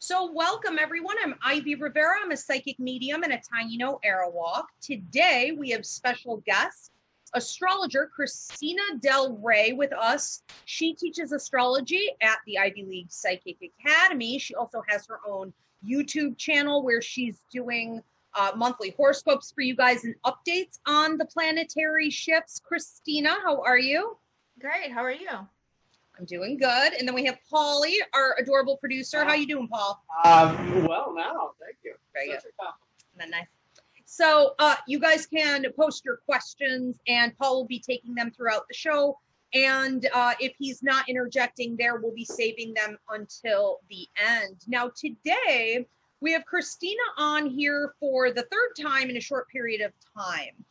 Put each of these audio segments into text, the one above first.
So welcome everyone. I'm Ivy Rivera. I'm a psychic medium and a tiny no Arawak. Today we have special guest, astrologer Christina Del Rey with us. She teaches astrology at the Ivy League Psychic Academy. She also has her own YouTube channel where she's doing monthly horoscopes for you guys and updates on the planetary shifts. Christina, how are you? Great. How are you? I'm doing good. And then we have Paulie, our adorable producer. How you doing, Paul? Well now, thank you. Very good. Such a compliment. Isn't that nice? So you guys can post your questions and Paul will be taking them throughout the show. And if he's not interjecting there, we'll be saving them until the end. Now, today we have Christina on here for the third time in a short period of time.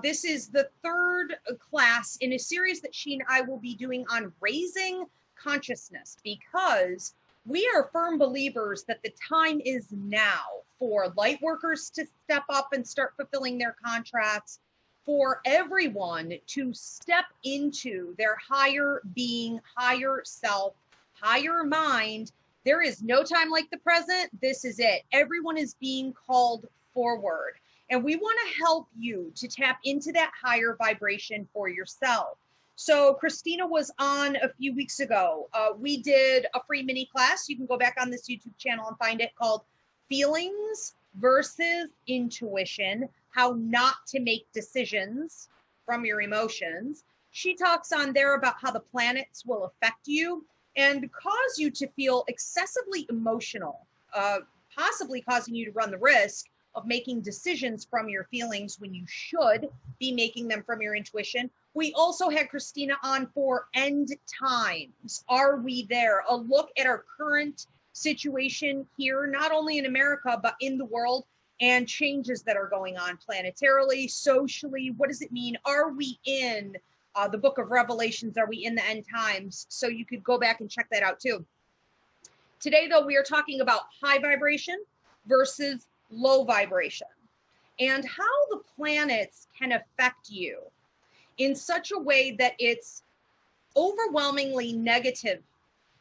This is the third class in a series that she and I will be doing on raising consciousness, because we are firm believers that the time is now for light workers to step up and start fulfilling their contracts, for everyone to step into their higher being, higher self, higher mind. There is no time like the present. This is it. Everyone is being called forward. And we want to help you to tap into that higher vibration for yourself. So Christina was on a few weeks ago. We did a free mini class. You can go back on this YouTube channel and find it, called Feelings versus Intuition, How Not to Make Decisions from Your Emotions. She talks on there about how the planets will affect you and cause you to feel excessively emotional, possibly causing you to run the risk of making decisions from your feelings when you should be making them from your intuition. We also had Christina on for end times. Are we there? A look at our current situation here, not only in America, but in the world, and changes that are going on planetarily, socially. What does it mean? Are we in the book of Revelations? Are we in the end times? So you could go back and check that out too. Today, though, we are talking about high vibration versus low vibration, and how the planets can affect you in such a way that it's overwhelmingly negative,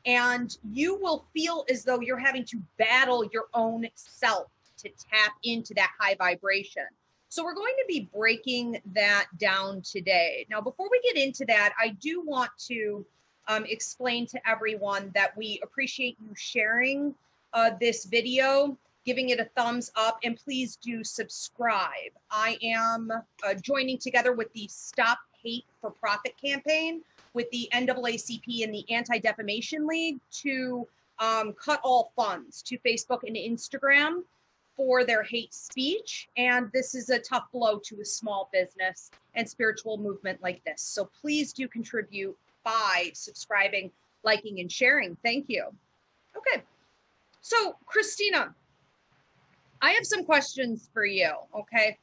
and you will feel as though you're having to battle your own self to tap into that high vibration. So we're going to be breaking that down today. Now, before we get into that, I do want to explain to everyone that we appreciate you sharing this video, giving it a thumbs up, and please do subscribe. I am joining together with the Stop Hate for Profit campaign with the NAACP and the Anti-Defamation League to cut all funds to Facebook and Instagram for their hate speech. And this is a tough blow to a small business and spiritual movement like this. So please do contribute by subscribing, liking, and sharing. Thank you. Okay, so Christina, I have some questions for you, okay?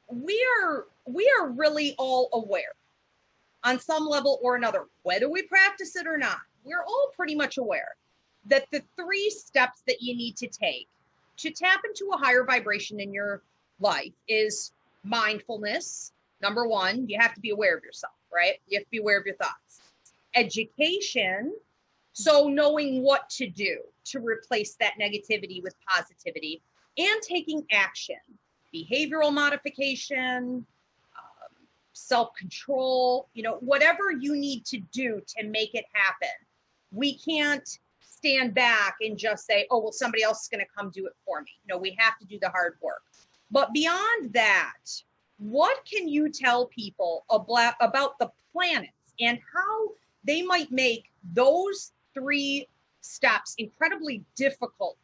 We are really all aware on some level or another, whether we practice it or not. We're all pretty much aware that the 3 steps that you need to take to tap into a higher vibration in your life is mindfulness. Number 1, you have to be aware of yourself, right? You have to be aware of your thoughts. Education, so knowing what to do to replace that negativity with positivity, and taking action, behavioral modification, self-control, whatever you need to do to make it happen. We can't stand back and just say, oh, well, somebody else is going to come do it for me. No, we have to do the hard work. But beyond that, what can you tell people about the planets and how they might make those 3 steps incredibly difficult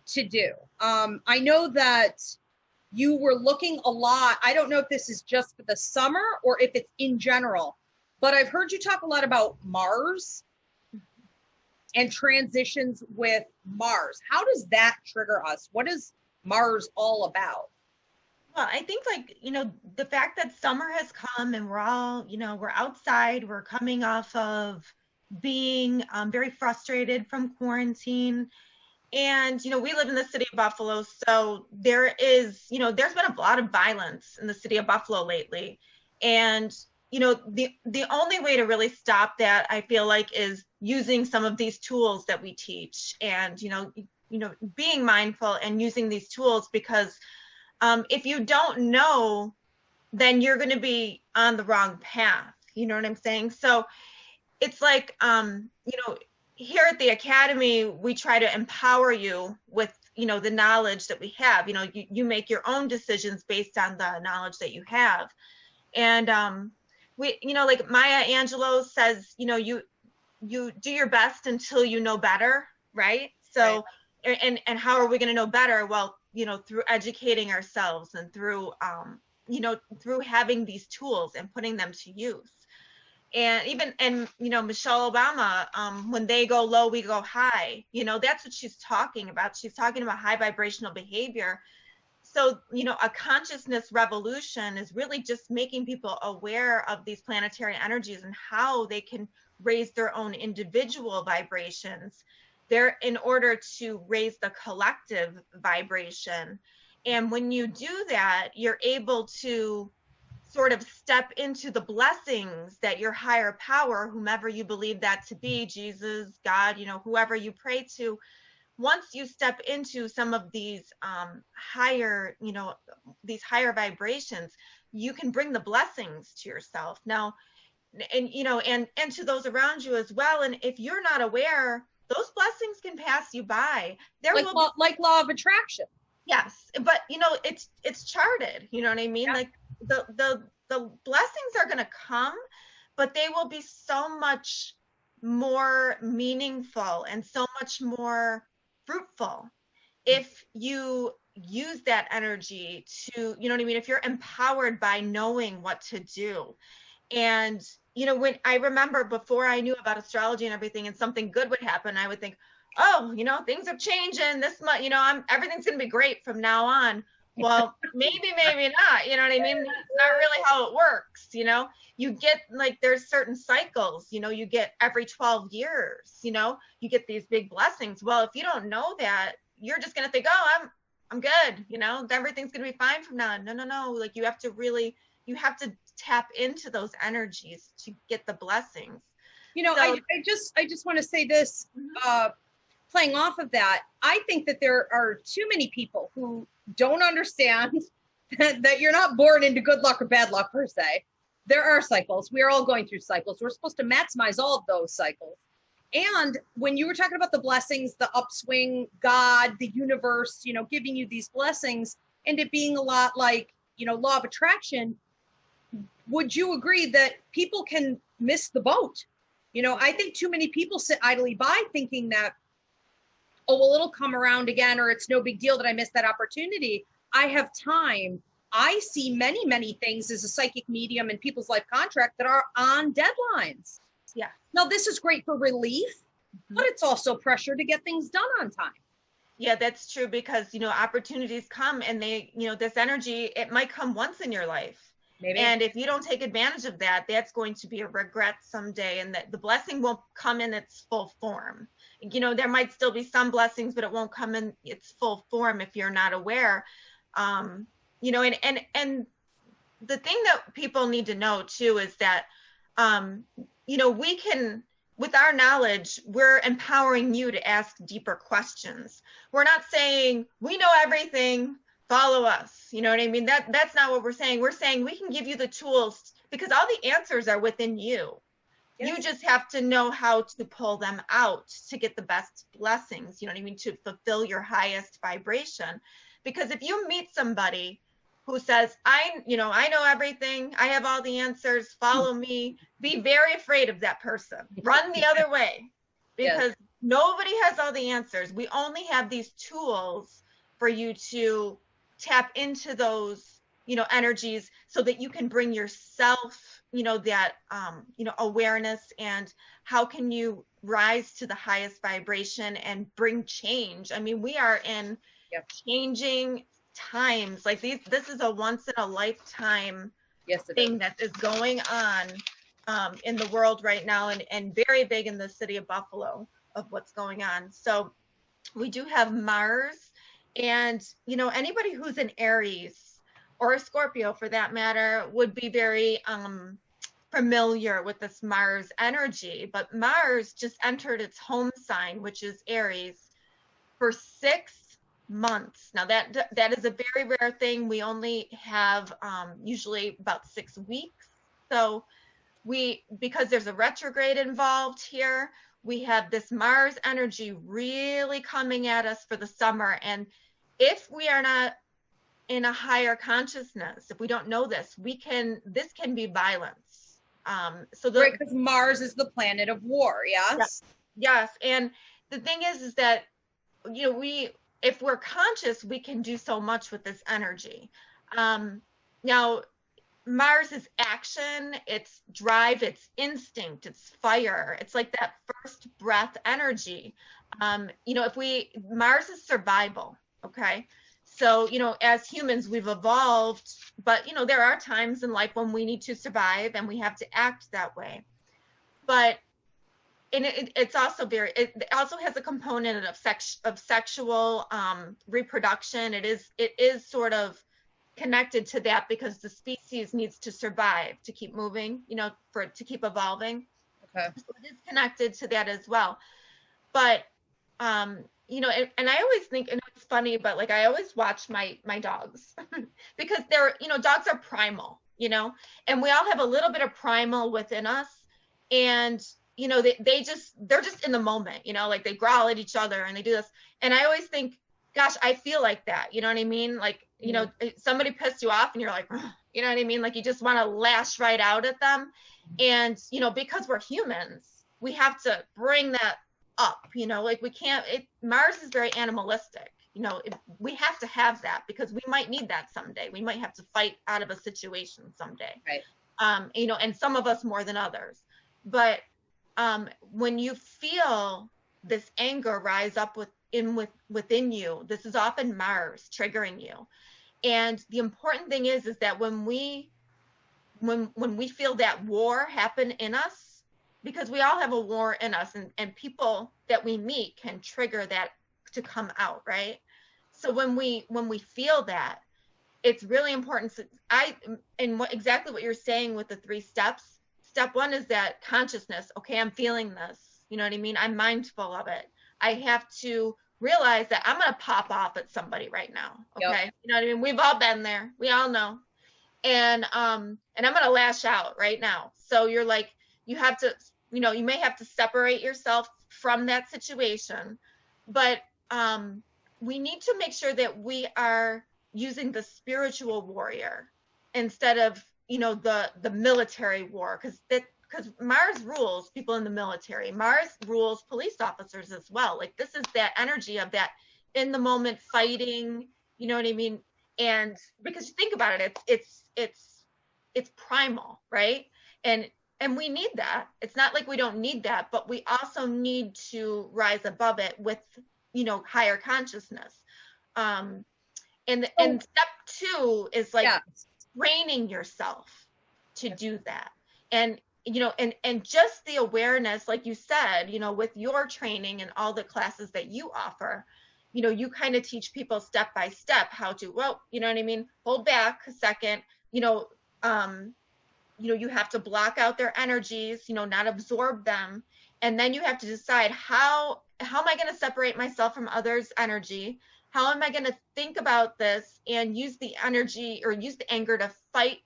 to do? I know that you were looking a lot. I don't know if this is just for the summer or if it's in general, but I've heard you talk a lot about Mars and transitions with Mars. How does that trigger us? What is Mars all about? Well, I think the fact that summer has come and we're all, we're outside, we're coming off of being very frustrated from quarantine. And, we live in the city of Buffalo, so there is, there's been a lot of violence in the city of Buffalo lately. And, the only way to really stop that, I feel like, is using some of these tools that we teach, and being mindful and using these tools, because if you don't know, then you're going to be on the wrong path. You know what I'm saying? So it's like, here at the Academy, we try to empower you with, the knowledge that we have. You make your own decisions based on the knowledge that you have. And we, like Maya Angelou says, you do your best until you know better, right? So, right. And how are we going to know better? Well, through educating ourselves, and through, through having these tools and putting them to use. And Michelle Obama, when they go low, we go high. That's what she's talking about. She's talking about high vibrational behavior. So, a consciousness revolution is really just making people aware of these planetary energies and how they can raise their own individual vibrations there in order to raise the collective vibration. And when you do that, you're able to sort of step into the blessings that your higher power, whomever you believe that to be, Jesus, God, whoever you pray to, once you step into some of these higher, these higher vibrations, you can bring the blessings to yourself now, and and to those around you as well. And if you're not aware, those blessings can pass you by. Like law of attraction. Yes, but it's charted. You know what I mean? Yeah. Like the blessings are going to come, but they will be so much more meaningful and so much more fruitful if you use that energy to, if you're empowered by knowing what to do. And when I remember, before I knew about astrology and everything, and something good would happen, I would think, oh, things are changing this much, everything's going to be great from now on. Well, maybe not, you know what I mean? That's not really how it works. You get, like, there's certain cycles, you get every 12 years, you get these big blessings. Well, if you don't know that, you're just going to think, oh, I'm good. Everything's going to be fine from now on. No. Like, you have to tap into those energies to get the blessings. I just want to say this, playing off of that, I think that there are too many people who don't understand that you're not born into good luck or bad luck per se. There are cycles. We are all going through cycles. We're supposed to maximize all of those cycles. And when you were talking about the blessings, the upswing, God, the universe, giving you these blessings, and it being a lot like, law of attraction, would you agree that people can miss the boat? I think too many people sit idly by thinking that, oh, well, it'll come around again, or it's no big deal that I missed that opportunity. I have time. I see many, many things as a psychic medium in people's life contract that are on deadlines. Yeah. Now, this is great for relief, but it's also pressure to get things done on time. Yeah, that's true, because, opportunities come, and they, this energy, it might come once in your life. Maybe. And if you don't take advantage of that, that's going to be a regret someday, and that the blessing won't come in its full form. There might still be some blessings, but it won't come in its full form if you're not aware. And the thing that people need to know too is that, we can, with our knowledge, we're empowering you to ask deeper questions. We're not saying we know everything, follow us. You know what I mean? That's not what we're saying. We're saying we can give you the tools, because all the answers are within you. Yes. You just have to know how to pull them out to get the best blessings, you know what I mean, to fulfill your highest vibration. Because if you meet somebody who says, I know everything, I have all the answers, follow me, be very afraid of that person. Run the other way, because nobody has all the answers. We only have these tools for you to tap into those, energies, so that you can bring yourself, that, awareness, and how can you rise to the highest vibration and bring change. I mean, we are in changing times. Like this is a once in a lifetime thing that is going on in the world right now, and very big in the city of Buffalo, of what's going on. So we do have Mars, and anybody who's an Aries or a Scorpio for that matter would be very familiar with this Mars energy, but Mars just entered its home sign, which is Aries, for 6 months. Now that is a very rare thing. We only have usually about 6 weeks. So because there's a retrograde involved here, we have this Mars energy really coming at us for the summer. And if we are not in a higher consciousness, if we don't know this, this can be violence. Right, because Mars is the planet of war. Yes. Yes. And the thing is that, you know, if we're conscious, we can do so much with this energy. Now, Mars is action, it's drive, it's instinct, it's fire. It's like that first breath energy. You know, Mars is survival, okay? So, you know, as humans, we've evolved, but, you know, there are times in life when we need to survive and we have to act that way. But it also has a component of sexual reproduction. It is sort of connected to that because the species needs to survive, to keep moving, you know, to keep evolving. Okay. So it is connected to that as well. But you know, and I always think, and it's funny, but like I always watch my dogs because you know, dogs are primal, you know, and we all have a little bit of primal within us. And you know, they're just in the moment, you know, like they growl at each other and they do this. And I always think, gosh, I feel like that. You know what I mean? Like, you know, somebody pissed you off and you're like, you know what I mean? Like you just want to lash right out at them. And, you know, because we're humans, we have to bring that up, you know, like Mars is very animalistic. You know, we have to have that because we might need that someday. We might have to fight out of a situation someday. Right. You know, and some of us more than others. But when you feel this anger rise up within you, this is often Mars triggering you. And the important thing is that when we feel that war happen in us, because we all have a war in us, and people that we meet can trigger that to come out, right? So when we feel that, it's really important. Exactly what you're saying with the 3 steps. Step 1 is that consciousness. Okay, I'm feeling this. You know what I mean? I'm mindful of it. I have to realize that I'm going to pop off at somebody right now. Okay. Yep. You know what I mean? We've all been there. We all know. And I'm going to lash out right now. So you're like, you have to, you know, you may have to separate yourself from that situation, but we need to make sure that we are using the spiritual warrior instead of, you know, the military war, because Mars rules people in the military. Mars rules police officers as well. Like this is that energy of that in the moment fighting, you know what I mean? And because you think about it, it's primal, right? And we need that. It's not like we don't need that, but we also need to rise above it with, you know, higher consciousness. And step 2 is like training yourself to do that. And, you know, and just the awareness, like you said, you know, with your training and all the classes that you offer, you know, you kind of teach people step by step how to, well, you know what I mean? Hold back a second, you know, you have to block out their energies, you know, not absorb them. And then you have to decide how am I going to separate myself from others' energy? How am I going to think about this and use the energy or use the anger to fight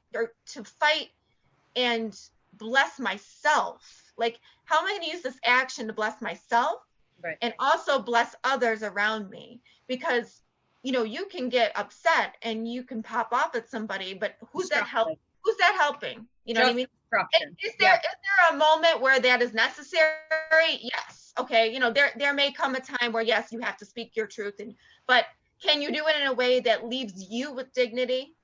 and bless myself? Like, how am I going to use this action to bless myself? Right. And also bless others around me? Because, you know, you can get upset and you can pop off at somebody, but who's that helping? Who's that helping? You know what I mean? Is there a moment where that is necessary? Yes. Okay. You know, there may come a time where, yes, you have to speak your truth, but can you do it in a way that leaves you with dignity?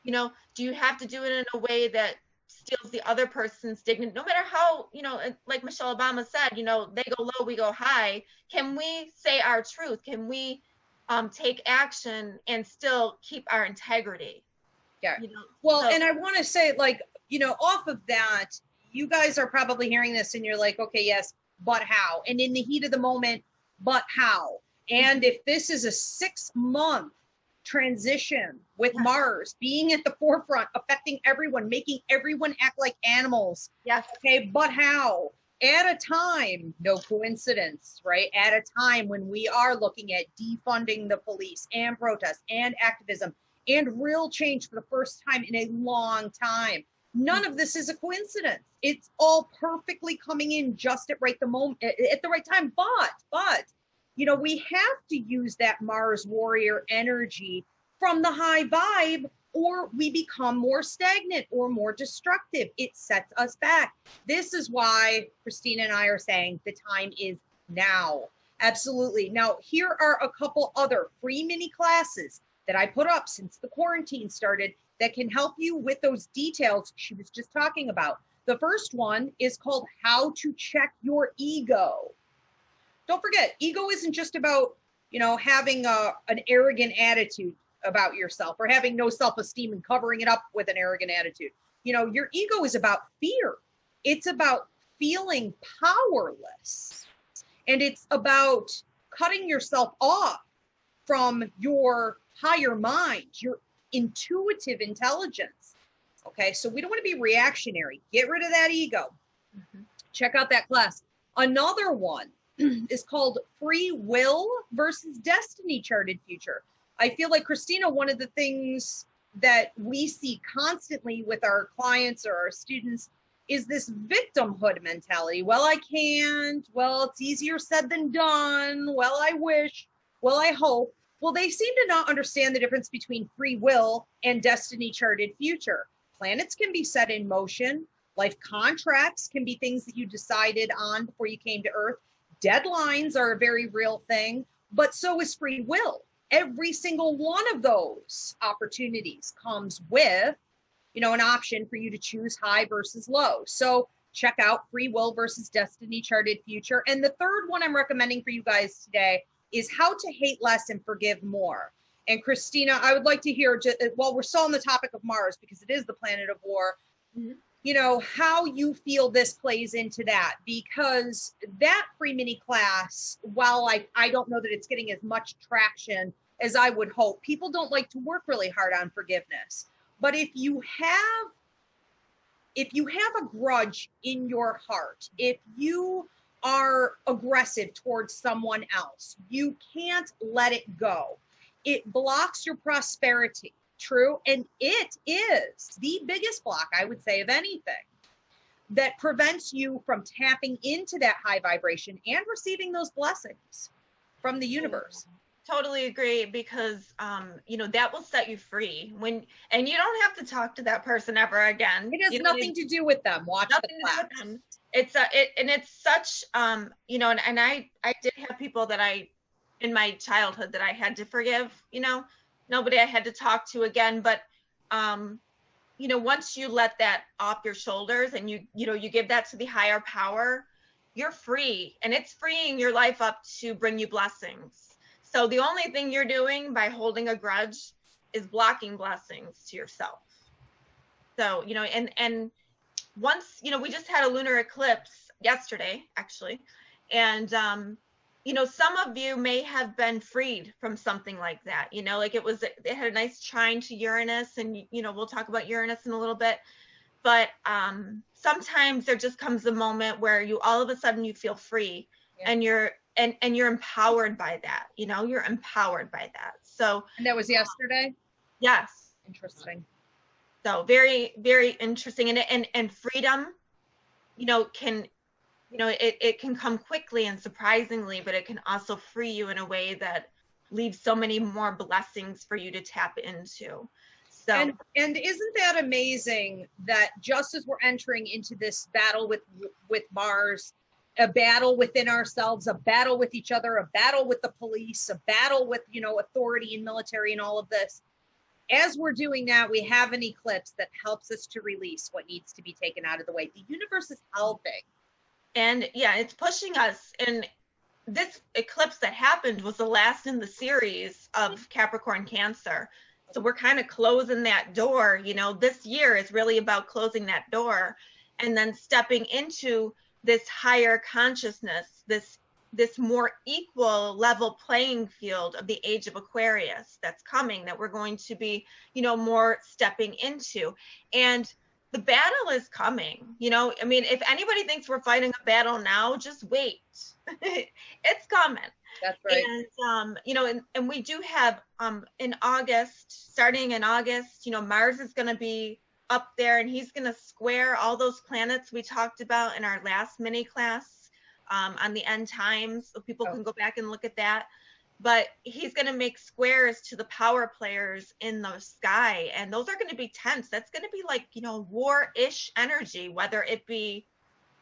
You know, do you have to do it in a way that steals the other person's dignity? No matter how, you know, like Michelle Obama said, you know, they go low, we go high. Can we say our truth? Can we take action and still keep our integrity? Yeah. You know, well, and I want to say, like, you know, off of that, you guys are probably hearing this and you're like, okay, yes, but how? And in the heat of the moment, but how? And if this is a 6-month transition with Mars being at the forefront, affecting everyone, making everyone act like animals. Yes. Okay, but how? At a time, no coincidence, right? At a time when we are looking at defunding the police and protest and activism and real change for the first time in a long time. None of this is a coincidence. It's all perfectly coming in just at the right time. But, you know, we have to use that Mars warrior energy from the high vibe, or we become more stagnant or more destructive. It sets us back. This is why Christina and I are saying the time is now. Absolutely. Now, here are a couple other free mini classes that I put up since the quarantine started that can help you with those details she was just talking about. The first one is called How to Check Your Ego. Don't forget, ego isn't just about, you know, having an arrogant attitude about yourself or having no self-esteem and covering it up with an arrogant attitude. You know, your ego is about fear. It's about feeling powerless. And it's about cutting yourself off from your higher mind, your intuitive intelligence. Okay, so we don't want to be reactionary. Get rid of that ego. Check out that class. Another one is called Free Will versus Destiny Charted Future. I feel like, Christina, one of the things that we see constantly with our clients or our students is this victimhood mentality. Well, I can't. Well, it's easier said than done. Well, I wish. Well, I hope. Well, they seem to not understand the difference between free will and destiny charted future. Planets can be set in motion. Life contracts can be things that you decided on before you came to Earth. Deadlines are a very real thing, but so is free will. Every single one of those opportunities comes with, you know, an option for you to choose high versus low. So check out Free Will versus Destiny Charted Future. And the third one I'm recommending for you guys today is How to Hate Less and Forgive More. And Christina, I would like to hear, while we're still on the topic of Mars, because it is the planet of war, you know, how you feel this plays into that. Because that free mini class, while I don't know that it's getting as much traction as I would hope, people don't like to work really hard on forgiveness. But if you have a grudge in your heart, if you are aggressive towards someone else, you can't let it go. It blocks your prosperity, true? And it is the biggest block, I would say, of anything that prevents you from tapping into that high vibration and receiving those blessings from the universe. Totally agree, because you know, that will set you free and you don't have to talk to that person ever again. It has nothing to do with them. Watch the class. It's such you know, and I did have people that in my childhood that I had to forgive, you know, nobody I had to talk to again. But you know, once you let that off your shoulders and you know, you give that to the higher power, you're free, and it's freeing your life up to bring you blessings. So the only thing you're doing by holding a grudge is blocking blessings to yourself. So, you know, and once, you know, we just had a lunar eclipse yesterday, actually. And, you know, some of you may have been freed from something like that, you know, like it had a nice trine to Uranus, and, you know, we'll talk about Uranus in a little bit. But sometimes there just comes a moment where all of a sudden you feel free, and you're empowered by that, you know, you're empowered by that. So, and that was yesterday? Yes. Interesting. So very, very interesting. And freedom, you know, it can come quickly and surprisingly, but it can also free you in a way that leaves so many more blessings for you to tap into. So, and isn't that amazing that just as we're entering into this battle with Mars, a battle within ourselves, a battle with each other, a battle with the police, a battle with, you know, authority and military and all of this. As we're doing that, we have an eclipse that helps us to release what needs to be taken out of the way. The universe is helping. And yeah, it's pushing us. And this eclipse that happened was the last in the series of Capricorn Cancer. So we're kind of closing that door. You know, this year is really about closing that door and then stepping into this higher consciousness, this this more equal level playing field of the age of Aquarius that's coming, that we're going to be, you know, more stepping into. And the battle is coming, you know. I mean, if anybody thinks we're fighting a battle now, just wait. It's coming. That's right. And you know, and we do have in August, starting in August, you know, Mars is going to be up there, and he's going to square all those planets we talked about in our last mini class on the end times, so people can go back and look at that. But he's going to make squares to the power players in the sky, and those are going to be tense. That's going to be like, you know, war-ish energy, whether it be,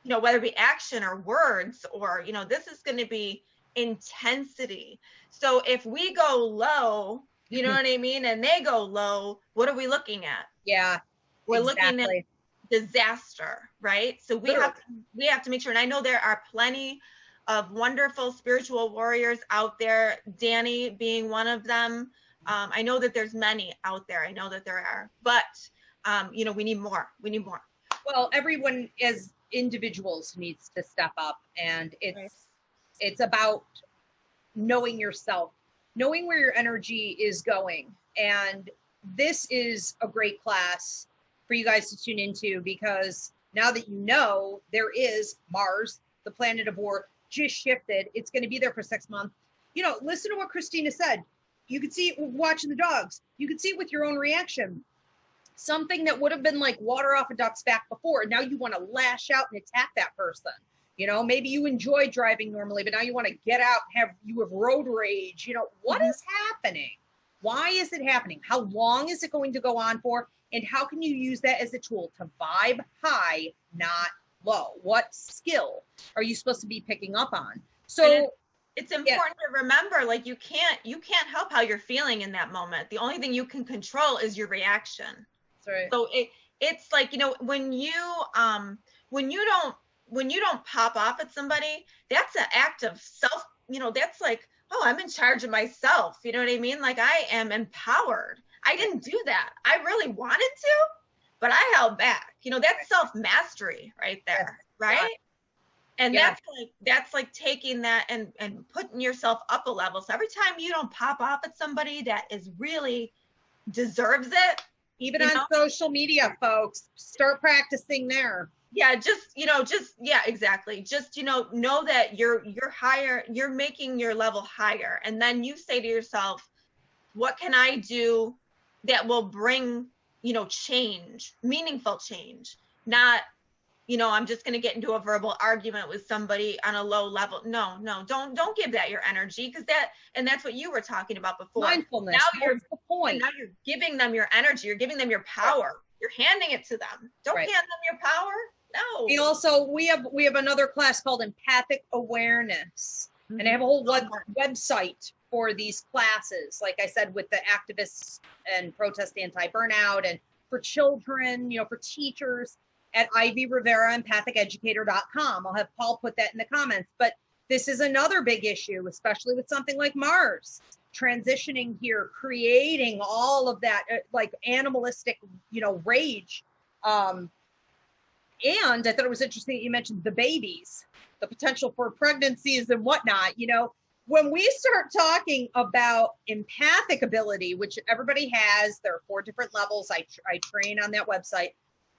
you know, whether it be action or words, or, you know, this is going to be intensity. So if we go low, you know what I mean, and they go low, what are we looking at? Yeah, we're looking at disaster, right? So we have to make sure. And I know there are plenty of wonderful spiritual warriors out there, Danny being one of them. I know that there's many out there. I know that there are, but you know, we need more. We need more. Well, everyone as individuals needs to step up, and it's about knowing yourself, knowing where your energy is going. And this is a great class for you guys to tune into, because now that you know there is Mars, the planet of war, just shifted. It's going to be there for 6 months. You know, listen to what Christina said. You can see it watching the dogs. You can see it with your own reaction. Something that would have been like water off a duck's back before, now you want to lash out and attack that person. You know, maybe you enjoy driving normally, but now you want to get out and you have road rage. You know, what is happening? Why is it happening? How long is it going to go on for? And how can you use that as a tool to vibe high, not low? What skill are you supposed to be picking up on? So it's important to remember, like, you can't help how you're feeling in that moment. The only thing you can control is your reaction. That's right. So it's like, you know, when you don't pop off at somebody, that's an act of self, you know, that's like, oh, I'm in charge of myself. You know what I mean? Like, I am empowered. I didn't do that. I really wanted to, but I held back. You know, that's self-mastery right there, right? And that's like taking that and putting yourself up a level. So every time you don't pop off at somebody that is really deserves it, even on social media, folks, start practicing there. Yeah, exactly. Just, you know that you're higher, you're making your level higher. And then you say to yourself, what can I do that will bring, you know, change, meaningful change? Not, you know, I'm just going to get into a verbal argument with somebody on a low level. No, don't give that your energy, because that's what you were talking about before. Mindfulness. Now you're the point. Now you're giving them your energy. You're giving them your power. You're handing it to them. Don't hand them your power. No. We have another class called Empathic Awareness, and I have a whole website for these classes. Like I said, with the activists and protest anti-burnout, and for children, you know, for teachers, at Ivy Rivera, empathiceducator.com. I'll have Paul put that in the comments. But this is another big issue, especially with something like Mars transitioning here, creating all of that like animalistic, you know, rage. And I thought it was interesting that you mentioned the babies, the potential for pregnancies and whatnot. You know, when we start talking about empathic ability, which everybody has, there are 4 different levels. I train on that website,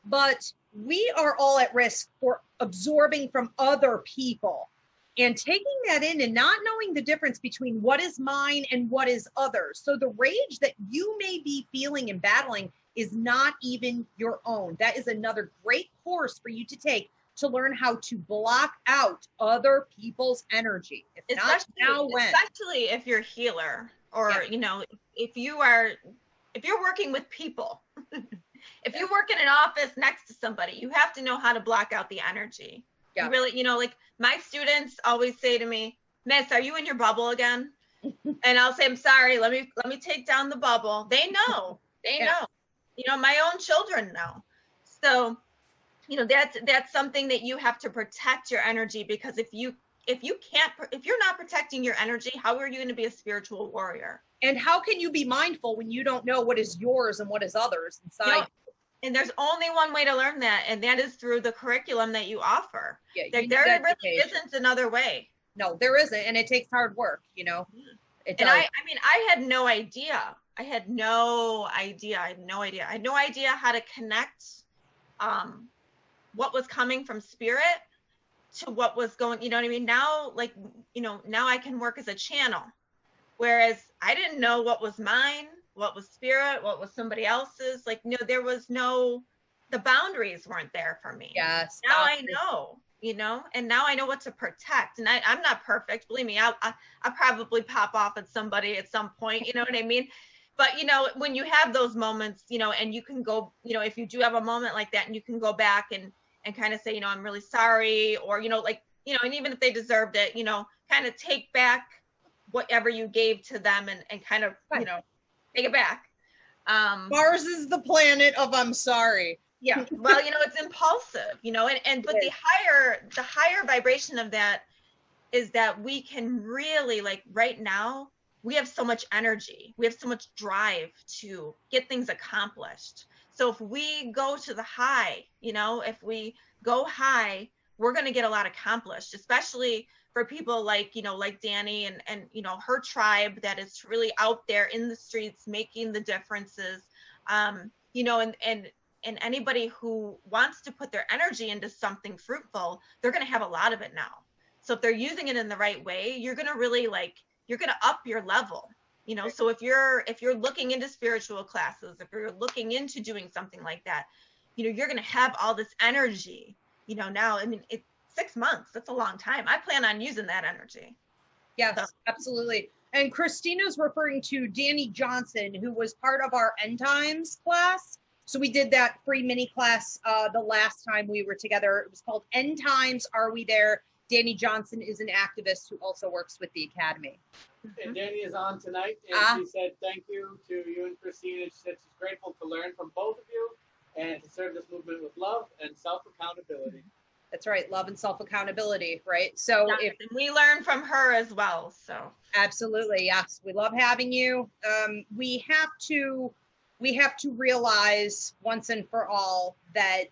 but we are all at risk for absorbing from other people and taking that in and not knowing the difference between what is mine and what is others. So the rage that you may be feeling and battling is not even your own. That is another great course for you to take to learn how to block out other people's energy. Especially if you're a healer, or you know, if you're working with people. If you work in an office next to somebody, you have to know how to block out the energy. Yeah. You really, you know, like my students always say to me, Miss, are you in your bubble again? And I'll say, I'm sorry, let me take down the bubble. They know. Know. You know, my own children know. So, you know, that's something that you have to protect your energy, because if you're not protecting your energy, how are you going to be a spiritual warrior? And how can you be mindful when you don't know what is yours and what is others inside? You know, and there's only one way to learn that, and that is through the curriculum that you offer. Yeah, there really isn't another way. No, there isn't. And it takes hard work, you know. It And does. I mean, I had no idea. I had no idea. I had no idea. I had no idea how to connect what was coming from spirit to what was going, you know what I mean? Now, like, you know, now I can work as a channel. Whereas I didn't know what was mine, what was spirit, what was somebody else's. Like, no, there was no, the boundaries weren't there for me. Yes. Now I know, you know, and now I know what to protect. And I'm not perfect. Believe me, I'll probably pop off at somebody at some point, you know what I mean? But, you know, when you have those moments, you know, and you can go, you know, if you do have a moment like that and you can go back and kind of say, you know, I'm really sorry, or, you know, like, you know, and even if they deserved it, you know, kind of take back whatever you gave to them and kind of, you know, take it back. Mars is the planet of I'm sorry. Yeah. Well, you know, it's impulsive, you know, and but the higher vibration of that is that we can really, like, right now, we have so much energy. We have so much drive to get things accomplished. So if we go to the high, you know, if we go high, we're going to get a lot accomplished, especially for people like, you know, like Danny and, you know, her tribe that is really out there in the streets, making the differences, you know, and anybody who wants to put their energy into something fruitful, they're going to have a lot of it now. So if they're using it in the right way, you're going to really, like, you're going to up your level, you know? So if you're looking into spiritual classes, if you're looking into doing something like that, you know, you're going to have all this energy, you know, now. I mean, it's 6 months. That's a long time. I plan on using that energy. Yes, So. absolutely. And Christina's referring to Danny Johnson, who was part of our End Times class. So we did that free mini class the last time we were together. It was called End Times, Are We There? Danny Johnson is an activist who also works with the Academy. And Danny is on tonight, and she said thank you to you and Christina. She said she's grateful to learn from both of you and to serve this movement with love and self-accountability. That's right, love and self-accountability, right? So yes, and we learn from her as well. So absolutely, yes, we love having you. We have to realize once and for all that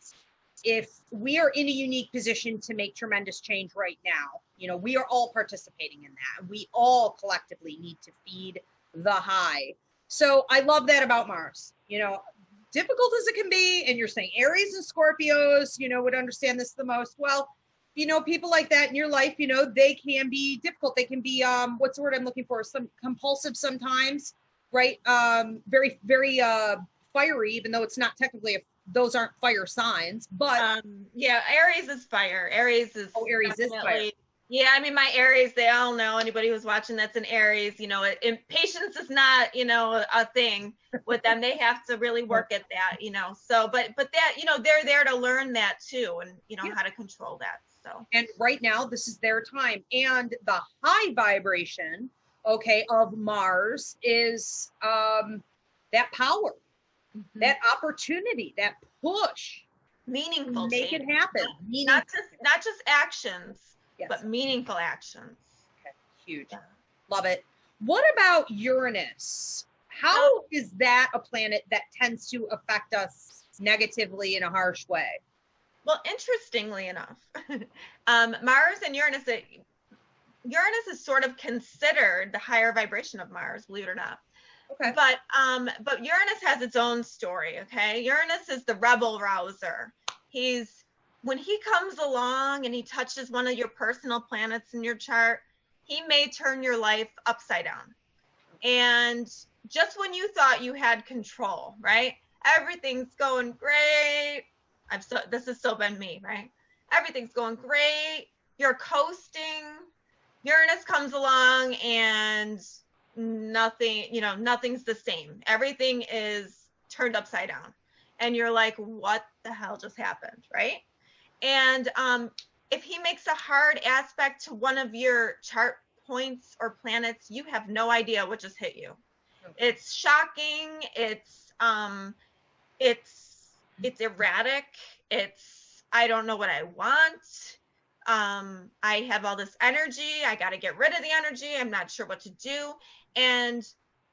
if we are in a unique position to make tremendous change right now, you know, we are all participating in that. We all collectively need to feed the high. So I love that about Mars, you know, difficult as it can be. And you're saying Aries and Scorpios, you know, would understand this the most. Well, you know, people like that in your life, you know, they can be difficult. They can be, what's the word I'm looking for? Some compulsive sometimes, right? Very, very fiery, even though it's not technically those aren't fire signs, but yeah, Aries is fire. Aries is fire. Yeah, I mean, my Aries, they all know, anybody who's watching that's an Aries, you know, patience is not, you know, a thing with them. They have to really work at that, you know. So, but that, you know, they're there to learn that too, and, you know, how to control that. So, and right now, this is their time. And the high vibration, okay, of Mars is that power, that opportunity, that push, meaningful, make it happen. Not just actions, yes, but meaningful actions. Okay, huge, love it. What about Uranus? How is that a planet that tends to affect us negatively in a harsh way? Well, interestingly enough, Mars and Uranus is sort of considered the higher vibration of Mars, believe it or not. Okay. But Uranus has its own story, okay? Uranus is the rebel rouser. When he comes along and he touches one of your personal planets in your chart, he may turn your life upside down. And just when you thought you had control, right? Everything's going great. This has so been me, right? Everything's going great. You're coasting. Uranus comes along and nothing's the same. Everything is turned upside down. And you're like, what the hell just happened, right? And if he makes a hard aspect to one of your chart points or planets, you have no idea what just hit you. Okay. It's shocking. It's erratic. I don't know what I want. I have all this energy. I got to get rid of the energy. I'm not sure what to do. And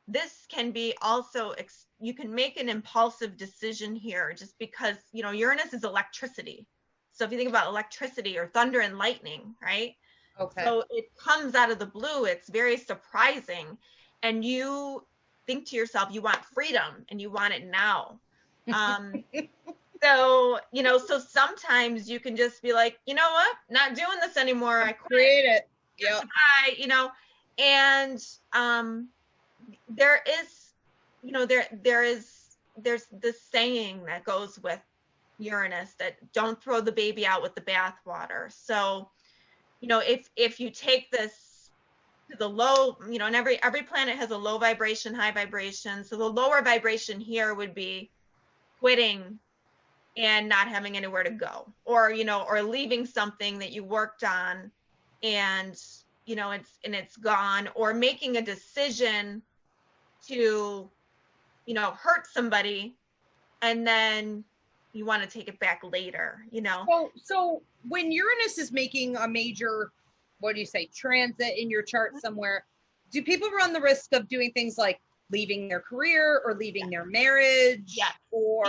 this can be also, you can make an impulsive decision here just because, you know, Uranus is electricity. So if you think about electricity or thunder and lightning, right? Okay. So it comes out of the blue. It's very surprising. And you think to yourself, you want freedom and you want it now. So, so sometimes you can just be like, you know what, not doing this anymore. I quit. Create it. Yeah. Goodbye, and there is, there's this saying that goes with Uranus that don't throw the baby out with the bathwater. So, if you take this to the low, and every planet has a low vibration, high vibration. So the lower vibration here would be quitting and not having anywhere to go, or leaving something that you worked on and it's gone, or making a decision to hurt somebody and then you want to take it back later. So when Uranus is making a major, what do you say, transit in your chart somewhere, do people run the risk of doing things like leaving their career or leaving their marriage? Yeah. Or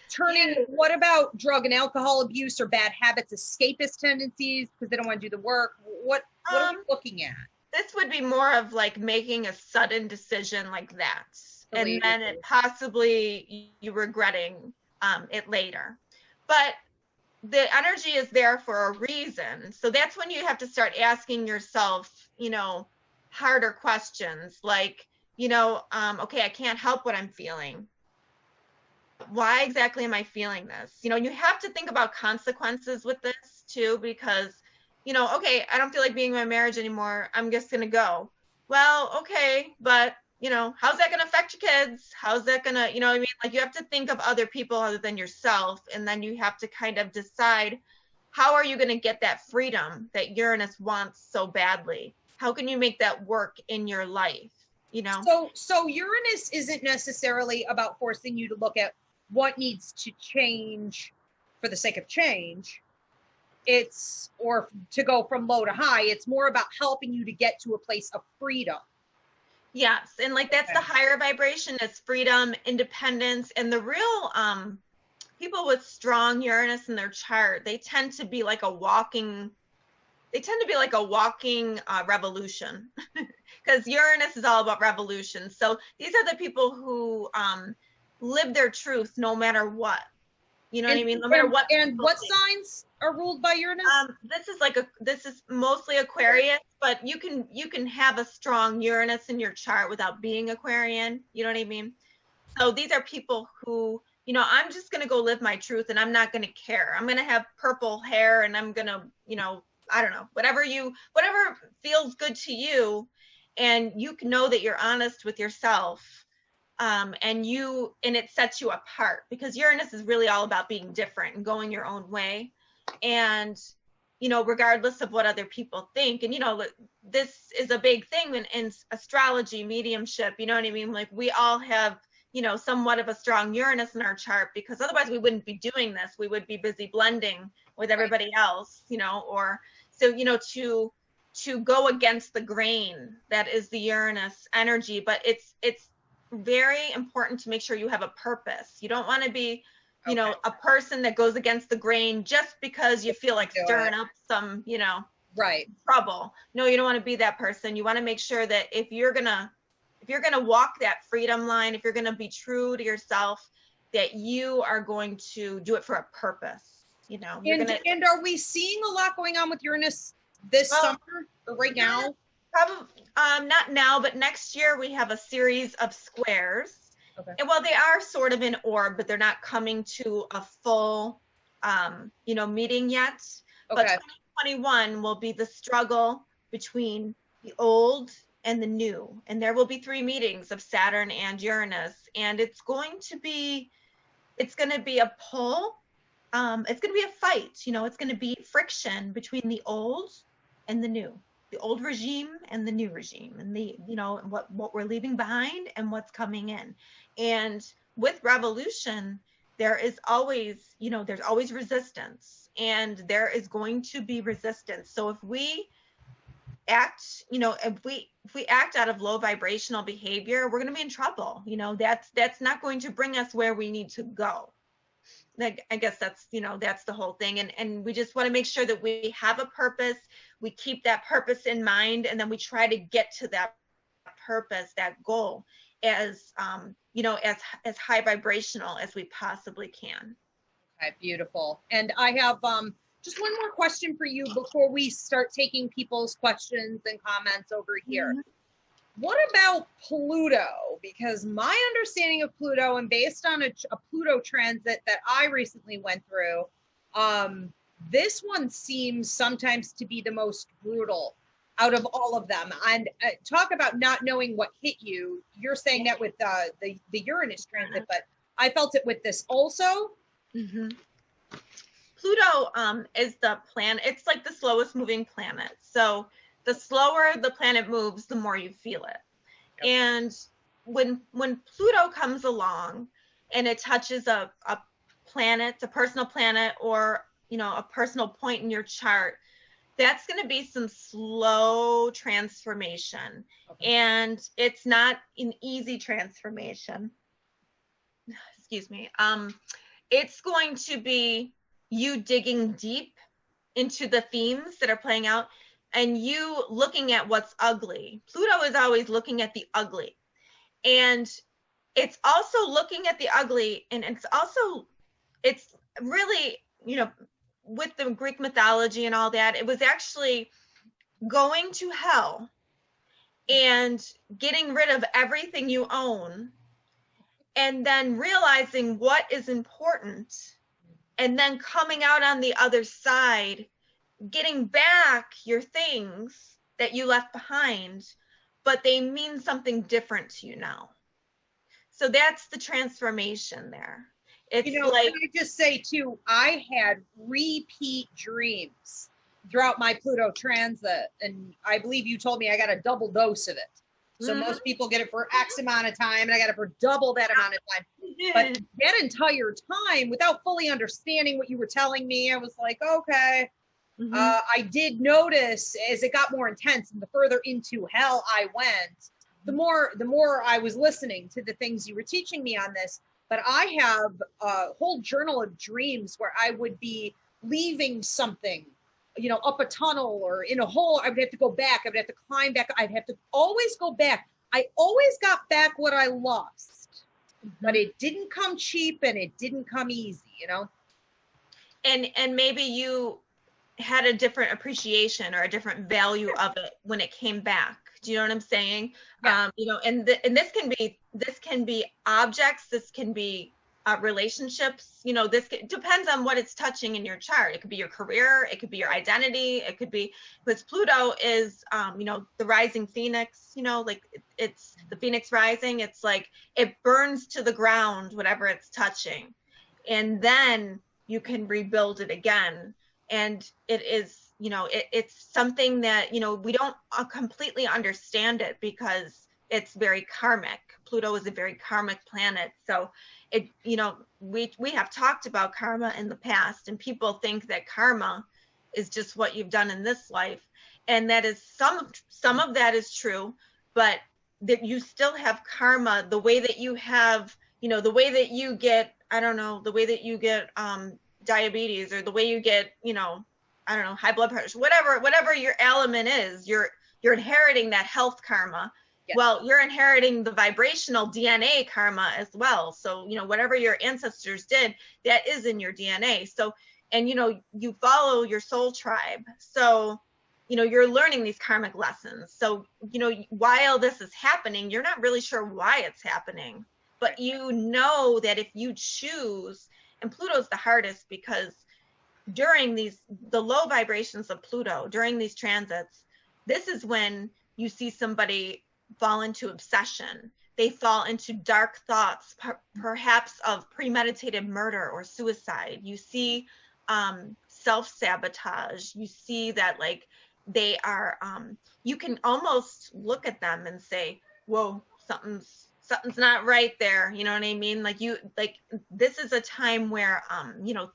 turning, what about drug and alcohol abuse or bad habits, escapist tendencies because they don't want to do the work? What are you looking at? This would be more of like making a sudden decision like that. And then it possibly you regretting it later. But the energy is there for a reason. So that's when you have to start asking yourself, harder questions like, okay, I can't help what I'm feeling. Why exactly am I feeling this? You have to think about consequences with this too, because, okay, I don't feel like being in my marriage anymore. I'm just going to go. Well, okay, but, how's that going to affect your kids? How's that going to, like you have to think of other people other than yourself. And then you have to kind of decide, how are you going to get that freedom that Uranus wants so badly? How can you make that work in your life? So Uranus isn't necessarily about forcing you to look at what needs to change for the sake of change. Or to go from low to high. It's more about helping you to get to a place of freedom. Yes. And like, that's the higher vibration. It's freedom, independence. And the real, people with strong Uranus in their chart, they tend to be like a walking revolution because Uranus is all about revolution. So these are the people who live their truth no matter what. You know what I mean? No matter what. And what signs are ruled by Uranus? This is mostly Aquarius, but you can have a strong Uranus in your chart without being Aquarian. You know what I mean? So these are people who, I'm just going to go live my truth and I'm not going to care. I'm going to have purple hair and I'm going to, I don't know, whatever feels good to you. And you can know that you're honest with yourself. And it sets you apart because Uranus is really all about being different and going your own way. And, regardless of what other people think, and, this is a big thing in astrology, mediumship, you know what I mean? Like we all have, somewhat of a strong Uranus in our chart because otherwise we wouldn't be doing this. We would be busy blending with everybody else, or so, to go against the grain, that is the Uranus energy, but it's very important to make sure you have a purpose. You don't want to be, a person that goes against the grain just because you feel like stirring up some, trouble. No, you don't want to be that person. You want to make sure that if you're going to walk that freedom line, if you're going to be true to yourself, that you are going to do it for a purpose, And are we seeing a lot going on with Uranus this summer or right now? Probably not now, but next year we have a series of squares. Okay. And while they are sort of in orb, but they're not coming to a full, meeting yet. Okay. But 2021 will be the struggle between the old and the new. And there will be 3 meetings of Saturn and Uranus. And it's going to be a pull. It's going to be a fight. It's going to be friction between the old and the new. The old regime and the new regime, and what we're leaving behind and what's coming in. And with revolution, there is always, there's always resistance, and there is going to be resistance. So if we act, if we act out of low vibrational behavior, we're going to be in trouble. That's not going to bring us where we need to go. like, I guess that's, that's the whole thing. And we just want to make sure that we have a purpose, we keep that purpose in mind, and then we try to get to that purpose, that goal, as as high vibrational as we possibly can. Okay, beautiful. And I have just one more question for you before we start taking people's questions and comments over here. Mm-hmm. What about Pluto? Because my understanding of Pluto, and based on a Pluto transit that I recently went through, this one seems sometimes to be the most brutal out of all of them. And talk about not knowing what hit you. You're saying that with the Uranus transit, but I felt it with this also. Mm-hmm. Pluto is the planet. It's like the slowest moving planet. So the slower the planet moves, the more you feel it. Yep. And when Pluto comes along and it touches a planet, a personal planet, or a personal point in your chart, that's going to be some slow transformation. Okay. And it's not an easy transformation. Excuse me. It's going to be you digging deep into the themes that are playing out, and you looking at what's ugly. Pluto is always looking at the ugly. And it's also looking at the ugly, and it's really, with the Greek mythology and all that, it was actually going to hell and getting rid of everything you own, and then realizing what is important, and then coming out on the other side, getting back your things that you left behind, but they mean something different to you now. So that's the transformation there. It's like, can I just say too, I had repeat dreams throughout my Pluto transit, and I believe you told me I got a double dose of it. So most people get it for X amount of time, and I got it for double that amount of time. But that entire time, without fully understanding what you were telling me, I was like, okay. Mm-hmm. I did notice as it got more intense and the further into hell I went, the more I was listening to the things you were teaching me on this. But I have a whole journal of dreams where I would be leaving something, up a tunnel or in a hole. I would have to go back. I would have to climb back. I'd have to always go back. I always got back what I lost, but it didn't come cheap and it didn't come easy, And maybe you had a different appreciation or a different value of it when it came back. Do you know what I'm saying? Yeah. And this can be objects. This can be relationships. Depends on what it's touching in your chart. It could be your career. It could be your identity. It could be, because Pluto is, the rising phoenix. It's the phoenix rising. It's like it burns to the ground whatever it's touching, and then you can rebuild it again. And it is, it's something that, we don't completely understand it because it's very karmic. Pluto is a very karmic planet. So it, we have talked about karma in the past, and people think that karma is just what you've done in this life. And that is some of that is true, but that you still have karma, the way that you have, the way that you get, the way that you get, diabetes, or the way you get, high blood pressure, whatever your element is, you're inheriting that health karma. Yes. Well, you're inheriting the vibrational DNA karma as well. So, whatever your ancestors did, that is in your DNA. So, and, you follow your soul tribe. So, you're learning these karmic lessons. So, while this is happening, you're not really sure why it's happening, but that if you choose, and Pluto's the hardest, because during the low vibrations of Pluto, during these transits, this is when you see somebody fall into obsession. They fall into dark thoughts, perhaps of premeditated murder or suicide. You see self-sabotage. You see that, like, they are, you can almost look at them and say, whoa, something's not right there. You know what I mean? This is a time where,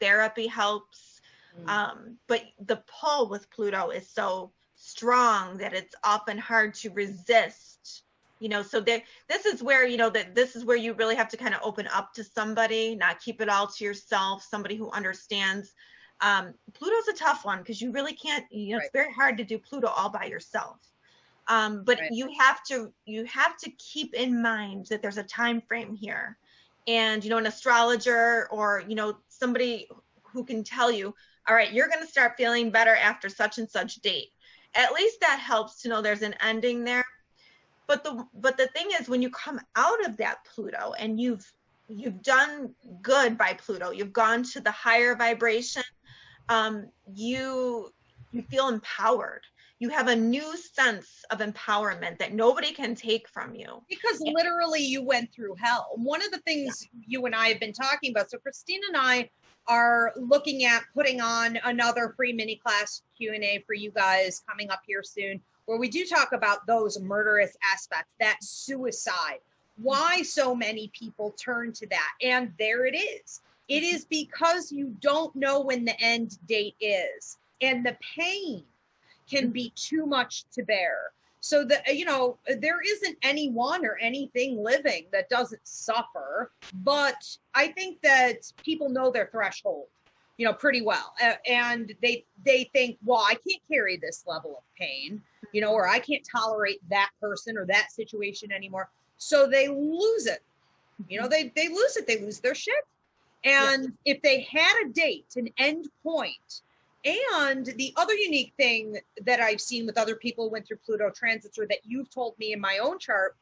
therapy helps. But the pull with Pluto is so strong that it's often hard to resist You know, so this is where, you know, this is where you really have to kind of open up to somebody, not keep it all to yourself, somebody who understands. Pluto's a tough one because you really can't, you know, Right. it's very hard to do Pluto all by yourself. But Right. you have to keep in mind that there's a time frame here. And, you know, an astrologer or, you know, somebody who can tell you, all right, you're going to start feeling better after such and such date. At least that helps to know there's an ending there. But the thing is, when you come out of that Pluto and you've done good by Pluto, you've gone to the higher vibration, you feel empowered. You have a new sense of empowerment that nobody can take from you. Because literally you went through hell. One of the things you and I have been talking about, so Christina and I are looking at putting on another free mini class Q&A for you guys coming up here soon, where we do talk about those murderous aspects, that suicide, why so many people turn to that. And there it is. It is because you don't know when the end date is, and the pain can be too much to bear. So that, you know, there isn't anyone or anything living that doesn't suffer, but I think that people know their threshold, you know, pretty well. And they think, well, I can't carry this level of pain, you know, or I can't tolerate that person or that situation anymore. So they lose it. You know, they lose it. They lose their shit. And if they had a date, an end point, and the other unique thing that I've seen with other people who went through Pluto transits, or that you've told me in my own chart,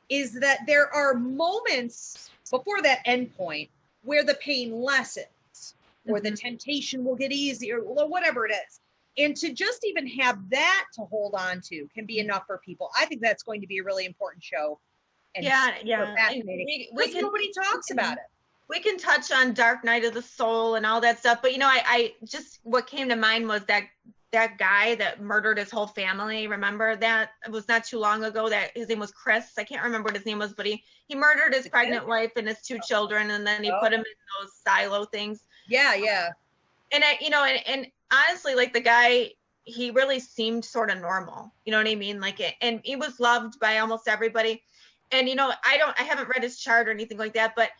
is that there are moments before that end point where the pain lessens, or the temptation will get easier, or whatever it is. And to just even have that to hold on to can be enough for people. I think that's going to be a really important show. And fascinating. Because nobody talks about it. We can touch on Dark Night of the Soul and all that stuff, but you know, I just, what came to mind was that guy that murdered his whole family. Remember that? It was not too long ago. That his name was Chris. I can't remember what his name was, but he murdered his pregnant wife and his 2 children, and then he put him in those silo things. Yeah. And you know, and honestly, like, the guy, he really seemed sort of normal. You know what I mean? Like, and he was loved by almost everybody. And you know, I haven't read his chart or anything like that, but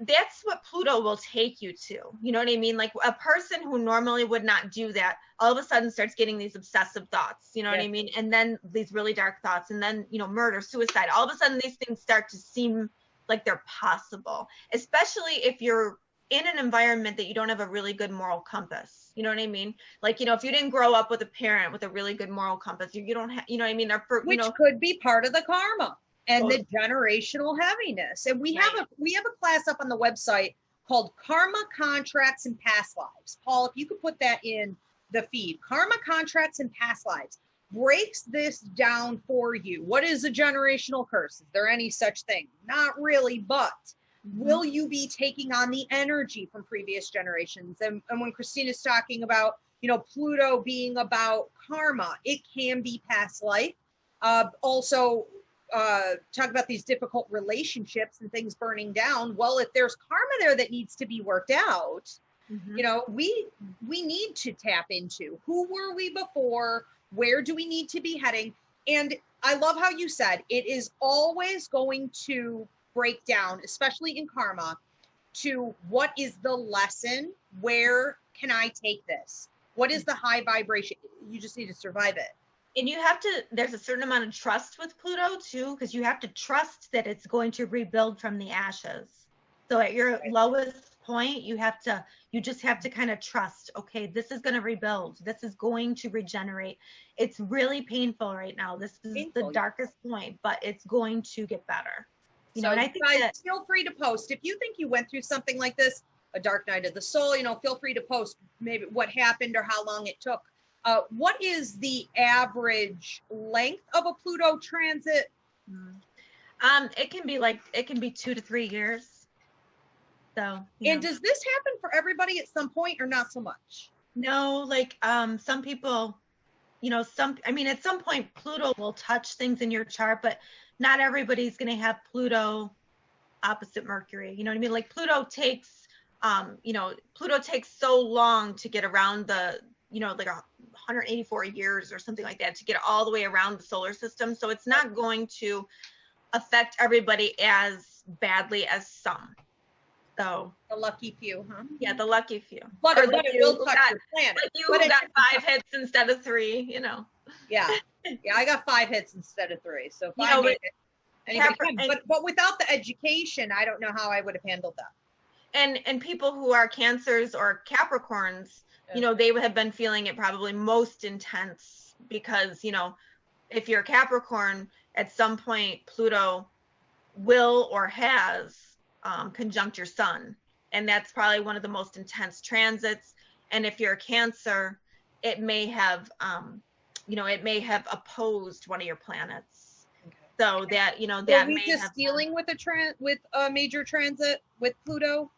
that's what Pluto will take you to. You know what I mean? Like, a person who normally would not do that all of a sudden starts getting these obsessive thoughts, you know what I mean? And then these really dark thoughts, and then, you know, murder, suicide, all of a sudden these things start to seem like they're possible, especially if you're in an environment that you don't have a really good moral compass. You know what I mean? Like, you know, if you didn't grow up with a parent with a really good moral compass, you don't have, you know what I mean? Which could be part of the karma. And the generational heaviness. And we have a class up on the website called Karma, Contracts, and Past Lives. Paul, if you could put that in the feed. Karma, Contracts, and Past Lives breaks this down for you. What is a generational curse? Is there any such thing? Not really, but will you be taking on the energy from previous generations? And when Christina's talking about, you know, Pluto being about karma, it can be past life. Also, talk about these difficult relationships and things burning down. Well, if there's karma there that needs to be worked out, you know, we need to tap into who were we before, where do we need to be heading. And I love how you said it is always going to break down, especially in karma, to what is the lesson, where can I take this, what is the high vibration. You just need to survive it. And you have to, there's a certain amount of trust with Pluto too, because you have to trust that it's going to rebuild from the ashes. So at your lowest point, you just have to kind of trust, okay, this is going to rebuild. This is going to regenerate. It's really painful right now. This is the darkest point, but it's going to get better. You know, and I think guys, feel free to post. If you think you went through something like this, a dark night of the soul, you know, feel free to post maybe what happened or how long it took. What is the average length of a Pluto transit? It can be 2 to 3 years. So, and does this happen for everybody at some point or not so much? No, like, some people, you know, at some point Pluto will touch things in your chart, but not everybody's going to have Pluto opposite Mercury. You know what I mean? Like, Pluto takes so long to get around the, you know, like 184 years or something like that to get all the way around the solar system. So it's not going to affect everybody as badly as some. So the lucky few, huh? Yeah, the lucky few. But it will touch your planet. Like you who got 5 hits instead of 3, you know. Yeah. Yeah, I got 5 hits instead of 3. So if I made it, but without the education, I don't know how I would have handled that. And people who are Cancers or Capricorns, you know, they would have been feeling it probably most intense because, you know, if you're a Capricorn, at some point Pluto will or has conjunct your sun, and that's probably one of the most intense transits. And if you're a Cancer, it may have you know, it may have opposed one of your planets. Okay. So that, you know, that may just dealing with a major transit with Pluto.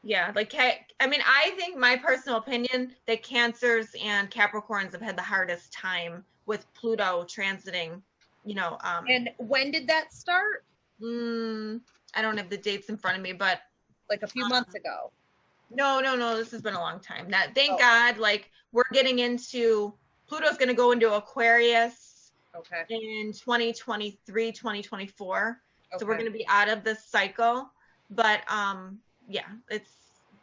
Yeah, like, I mean, I think, my personal opinion, that Cancers and Capricorns have had the hardest time with Pluto transiting, you know. And when did that start? I don't have the dates in front of me, but like a few months ago. No, this has been a long time. Thank God, like, we're getting into, Pluto's going to go into Aquarius in 2023, 2024. Okay. So we're going to be out of this cycle. But yeah, it's,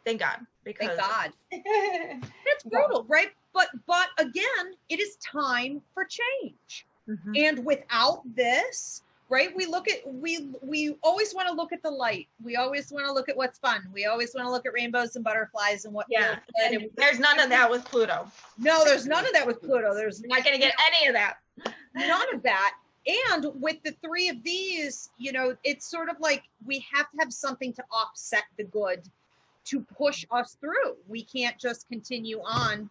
thank God. Because thank God. It's brutal, right? But again, it is time for change. Mm-hmm. And without this, right, we always want to look at the light. We always want to look at what's fun. We always want to look at rainbows and butterflies and what feels good. And there's none of that with Pluto. No, there's none of that with Pluto. There's not going to get any of that. None of that. And with the 3 of these, you know, it's sort of like we have to have something to offset the good to push us through. We can't just continue on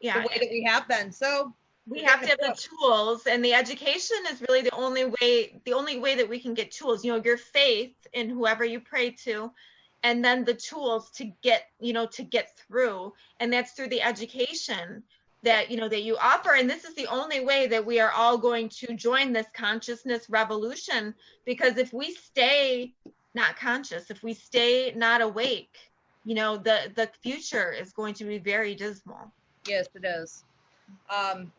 the way that we have been. So we have to have the tools, and the education is really the only way that we can get tools. You know, your faith in whoever you pray to, and then the tools to get, you know, to get through. And that's through the education that, you know, that you offer. And this is the only way that we are all going to join this consciousness revolution, because if we stay not conscious, if we stay not awake, you know, the future is going to be very dismal. Yes, it is.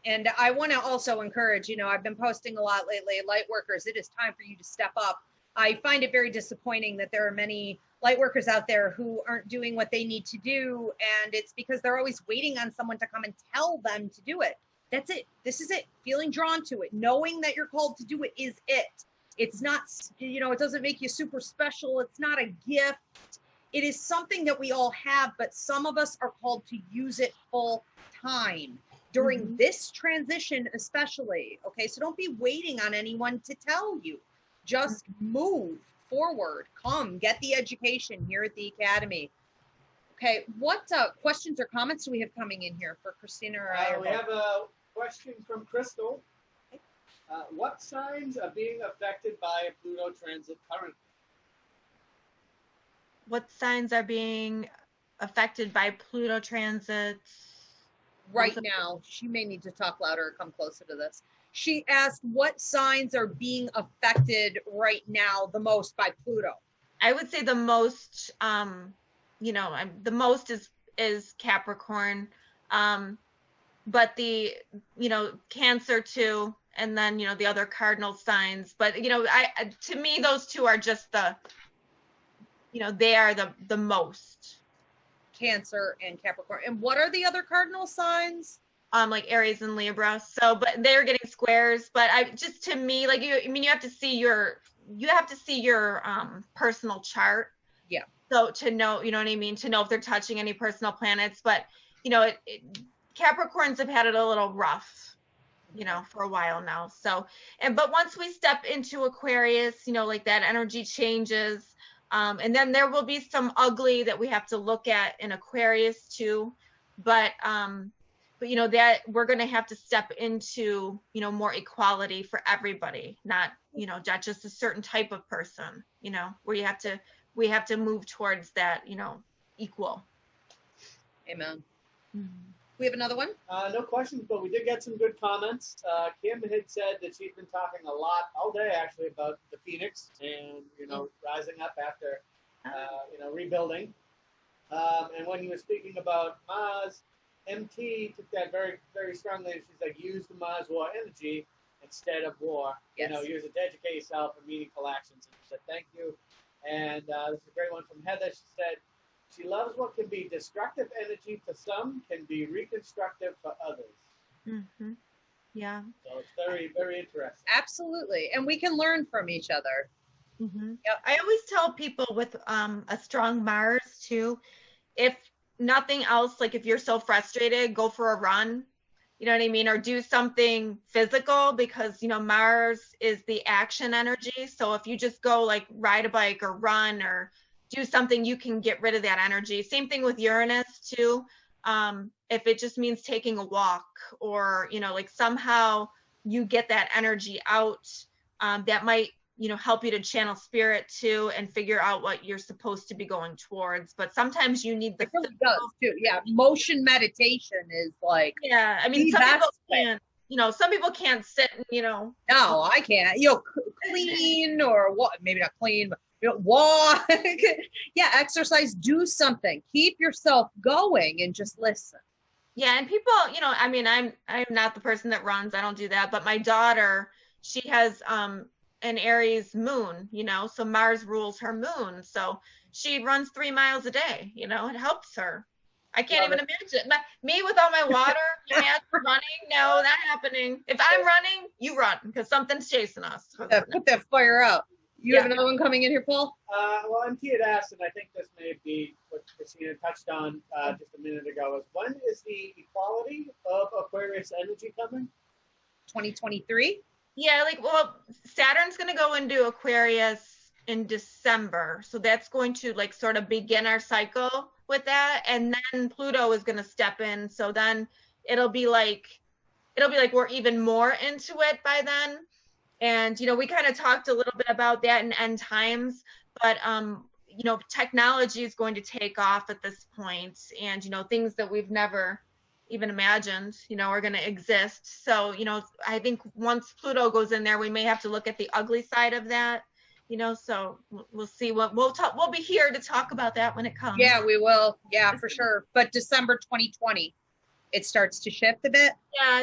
And I want to also encourage, you know, I've been posting a lot lately, light workers, it is time for you to step up. I find it very disappointing that there are many light workers out there who aren't doing what they need to do. And it's because they're always waiting on someone to come and tell them to do it. That's it. This is it. Feeling drawn to it. Knowing that you're called to do it is it. It's not, you know, it doesn't make you super special. It's not a gift. It is something that we all have, but some of us are called to use it full time during this transition, especially. Okay, so don't be waiting on anyone to tell you. Just move forward. Come get the education here at the Academy. Okay, what questions or comments do we have coming in here for Christina or I? We have a question from Crystal. What signs are being affected by a Pluto transit currently? What signs are being affected by Pluto transits? Right now, she may need to talk louder or come closer to this. She asked what signs are being affected right now the most by Pluto. I would say the most, you know, the most is Capricorn, but the, you know, Cancer too, and then, you know, the other cardinal signs. But, you know, to me, those two are just the, you know, they are the most. Cancer and Capricorn. And what are the other cardinal signs? Like Aries and Libra. So, but they're getting squares. But just to me, like, you have to see your personal chart. Yeah. So to know, you know what I mean, to know if they're touching any personal planets. But, you know, Capricorns have had it a little rough, you know, for a while now. So, but once we step into Aquarius, you know, like that energy changes. And then there will be some ugly that we have to look at in Aquarius too. But you know, that we're going to have to step into, you know, more equality for everybody, not, you know, not just a certain type of person, you know, where we have to move towards that, you know, equal. Amen. Mm-hmm. We have another one? No questions, but we did get some good comments. Kim had said that she's been talking a lot all day, actually, about the Phoenix and, you know, rising up after, you know, rebuilding. And when you were speaking about Mars, MT took that very, very strongly. She's like, use the Mars war energy. And instead of war. Yes. You know, use it to educate yourself and meaningful actions. And she said, thank you. And this is a great one from Heather. She said, she loves what can be destructive energy for some, can be reconstructive for others. Mm-hmm. Yeah. So it's very, very interesting. Absolutely. And we can learn from each other. Mm-hmm. Yep. I always tell people with a strong Mars too, if nothing else, like if you're so frustrated, go for a run, you know what I mean? Or do something physical, because, you know, Mars is the action energy. So if you just go like ride a bike or run or do something, you can get rid of that energy. Same thing with Uranus too. If it just means taking a walk, or, you know, like somehow you get that energy out, that might, you know, help you to channel spirit too and figure out what you're supposed to be going towards. But sometimes you need the It really does too. Yeah. Motion meditation is like, yeah, I mean, the some people best way. can't, you know, some people can't sit and, you know. No, I can't. You know, clean or what? Maybe not clean, but you know, walk. Yeah, exercise. Do something. Keep yourself going and just listen. Yeah, and people, you know, I mean, I'm not the person that runs. I don't do that. But my daughter, she has an Aries moon, you know, so Mars rules her moon. So she runs 3 miles a day, you know, it helps her. I can't even imagine. Me with all my water, imagine running? No, not happening. If I'm running, you run, because something's chasing us. Put that fire out. You have another one coming in here, Paul? Well, MT had asked, and I think this may be what Christina touched on just a minute ago, is when is the equality of Aquarius energy coming? 2023? Yeah, like, well, Saturn's going to go into Aquarius in December. So that's going to like sort of begin our cycle with that. And then Pluto is going to step in. So then it'll be like we're even more into it by then. And, you know, we kind of talked a little bit about that in end times, but, you know, technology is going to take off at this point, and, you know, things that we've never even imagined, you know, are going to exist. So, you know, I think once Pluto goes in there, we may have to look at the ugly side of that, you know, so we'll see what we'll be here to talk about that when it comes. Yeah, we will. Yeah, for sure. But December 2020, it starts to shift a bit.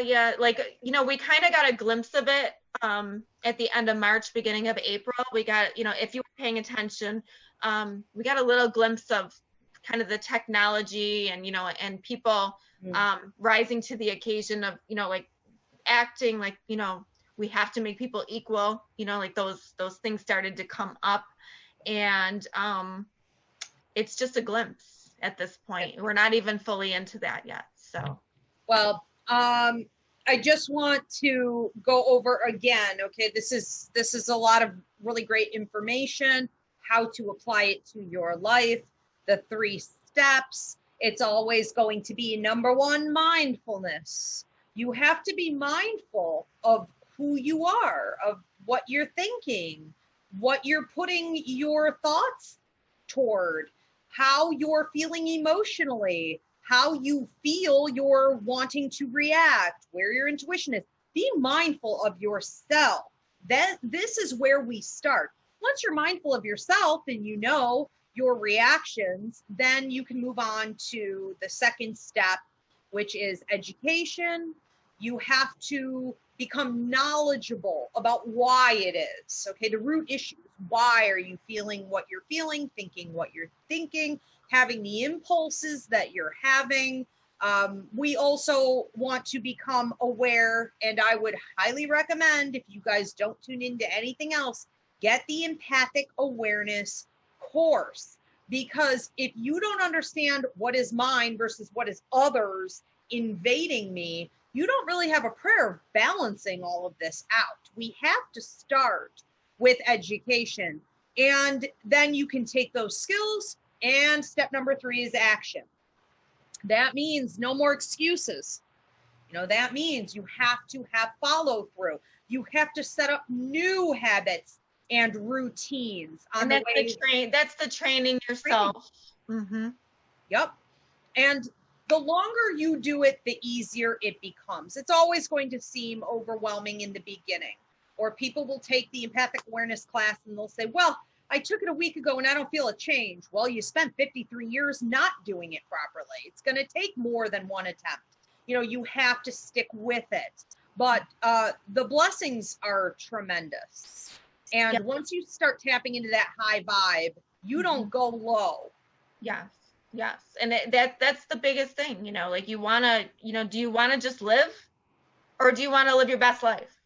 Yeah. Like, you know, we kind of got a glimpse of it at the end of March, beginning of April. We got, you know, if you were paying attention, we got a little glimpse of kind of the technology and, you know, and people rising to the occasion of, you know, like acting like, you know, we have to make people equal, you know, like those things started to come up. And it's just a glimpse at this point. We're not even fully into that yet. So, well, I just want to go over again. Okay, this is a lot of really great information, how to apply it to your life, the 3 steps. It's always going to be number 1, mindfulness. You have to be mindful of who you are, of what you're thinking, what you're putting your thoughts toward, how you're feeling emotionally, how you feel you're wanting to react, where your intuition is. Be mindful of yourself. This is where we start. Once you're mindful of yourself and you know your reactions, then you can move on to the 2nd step, which is education. You have to become knowledgeable about why it is, okay, the root issues. Why are you feeling what you're feeling, thinking what you're thinking, having the impulses that you're having? We also want to become aware, and I would highly recommend, if you guys don't tune into anything else, get the empathic awareness course, because if you don't understand what is mine versus what is others invading me, you don't really have a prayer of balancing all of this out. We have to start with education, and then you can take those skills, and step number 3 is action. That means no more excuses. You know, that means you have to have follow through. You have to set up new habits and routines on the way. That's the training yourself. Mm-hmm. Yep. And the longer you do it, the easier it becomes. It's always going to seem overwhelming in the beginning, or people will take the empathic awareness class and they'll say, well, I took it a week ago and I don't feel a change. Well, you spent 53 years not doing it properly. It's going to take more than 1 attempt. You know, you have to stick with it. but the blessings are tremendous. And Yeah. once you start tapping into that high vibe, you don't go low. Yes. Yes. And that's the biggest thing, you know, like you want to, you know, do you want to just live, or do you want to live your best life?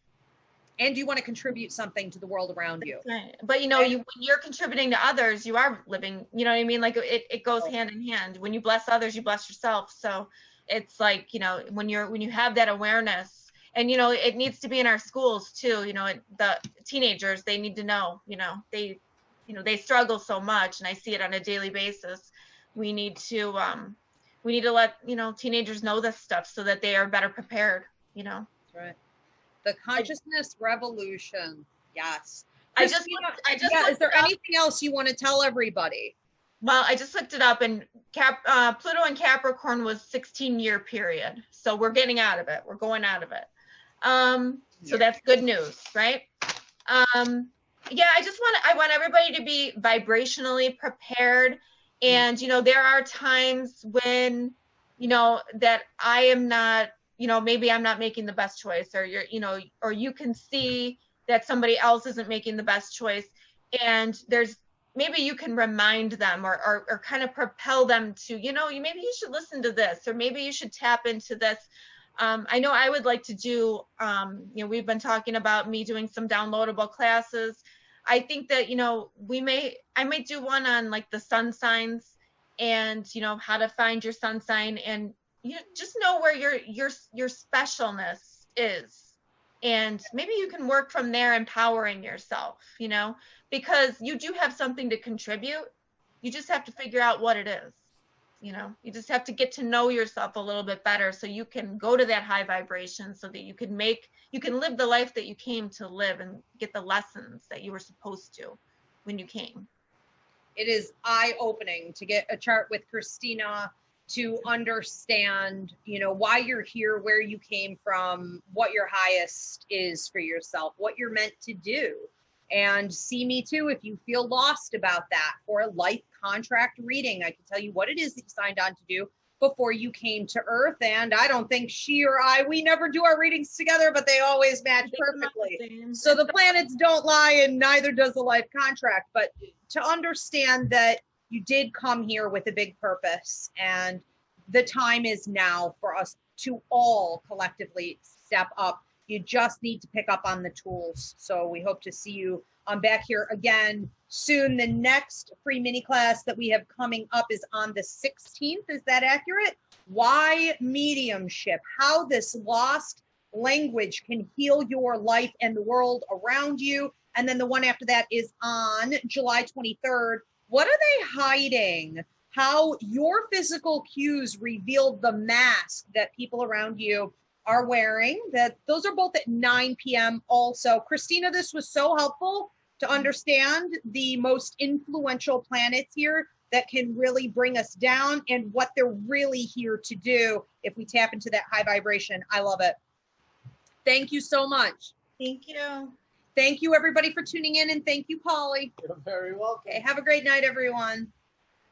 And you want to contribute something to the world around you. Right. But you know, when you're contributing to others, you are living, you know what I mean? Like it goes hand in hand. When you bless others, you bless yourself. So it's like, you know, when you have that awareness, and you know, it needs to be in our schools too, you know, the teenagers, they need to know, you know, they struggle so much, and I see it on a daily basis. We need to let, you know, teenagers know this stuff so that they are better prepared, you know. That's right. The consciousness revolution. Yes. I just is there anything else you want to tell everybody? Well, I just looked it up, and Pluto and Capricorn was 16-year period. So we're getting out of it. We're going out of it. So that's good news, right? Yeah, I want everybody to be vibrationally prepared. And, you know, there are times when, you know, that I am not, you know, maybe I'm not making the best choice, or you're, you know, or you can see that somebody else isn't making the best choice. And maybe you can remind them, or kind of propel them to, you know, maybe you should listen to this, or maybe you should tap into this. I know I would like to do, you know, we've been talking about me doing some downloadable classes. I think that, you know, I might do one on like the sun signs, and, you know, how to find your sun sign, and you just know where your specialness is. And maybe you can work from there, empowering yourself, you know, because you do have something to contribute. You just have to figure out what it is. You know, you just have to get to know yourself a little bit better, so you can go to that high vibration, so that you can live the life that you came to live, and get the lessons that you were supposed to when you came. It is eye-opening to get a chart with Christina, to understand, you know, why you're here, where you came from, what your highest is for yourself, what you're meant to do. And see me too if you feel lost about that, for a life contract reading. I can tell you what it is that you signed on to do before you came to Earth. And I don't think she or we never do our readings together, but they always match perfectly. So the planets don't lie, and neither does the life contract. But to understand that you did come here with a big purpose, and the time is now for us to all collectively step up. You just need to pick up on the tools. So we hope to see you back here again soon. The next free mini class that we have coming up is on the 16th. Is that accurate? Why mediumship? How this lost language can heal your life and the world around you. And then the one after that is on July 23rd. What are they hiding? How your physical cues revealed the mask that people around you are wearing. Those are both at 9 p.m. also. Christina, this was so helpful to understand the most influential planets here that can really bring us down, and what they're really here to do if we tap into that high vibration. I love it. Thank you so much. Thank you. Thank you, everybody, for tuning in, and thank you, Polly. You're very welcome. Okay, have a great night, everyone.